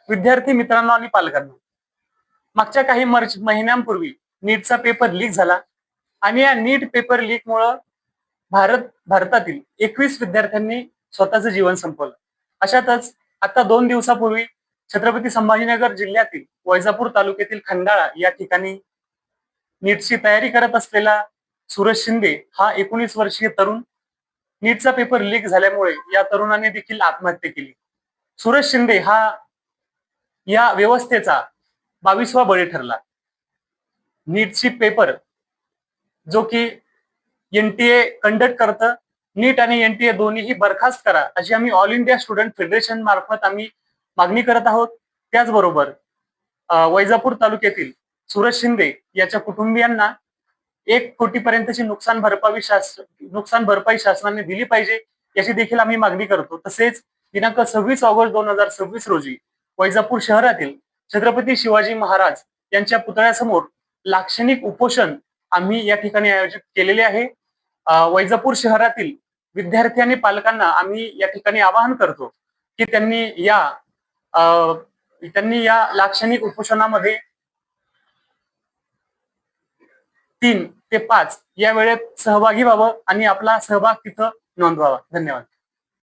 विद्यार्थी मित्रांनो आणि पालकांनो, मागच्या काही महिन्यांपूर्वी नीटचा पेपर लीक झाला आणि या नीट पेपर लीकमुळं भारतातील 21 विद्यार्थ्यांनी स्वतःचं जीवन संपवलं. अशातच आता 2 दिवसापूर्वी छत्रपती संभाजीनगर जिल्ह्यातील वैजापूर तालुक्यातील खंडाळा या ठिकाणी नीटची तयारी करत असलेला सूरज शिंदे हा 19 वर्षीय तरुण नीटचा पेपर लीक झाल्यामुळे या तरुणाने देखील आत्महत्या केली. सूरज शिंदे हा या व्यवस्थेचा 22वा बळी ठरला. नीटची पेपर जो की एनटीए कंडक्ट करतं, नीट आणि एनटीए दोन्हीही बरखास्त करा अशी आम्ही ऑल इंडिया स्टुडंट फेडरेशन मार्फत आम्ही मागणी करत आहोत. त्याचबरोबर वैजापूर तालुक्यातील सूरज शिंदे याच्या कुटुंबियांना 1 कोटीपर्यंतची नुकसान भरपाई शासनाने दिली पाहिजे याची देखील आम्ही मागणी करतो. तसेच दिनांक 26 ऑगस्ट 2026 रोजी वैजापूर शहरातील छत्रपती शिवाजी महाराज यांच्या पुतळ्यासमोर लाक्षणिक उपोषण आम्ही या ठिकाणी आयोजित केलेले आहे. वैजापूर शहरातील विद्यार्थी आणि पालकांना आम्ही या ठिकाणी आवाहन करतो की त्यांनी या लाक्षणिक उपोषणामध्ये 3 ते 5 या वेळेत सहभागी व्हावं आणि आपला सहभाग तिथं नोंदवावा. धन्यवाद.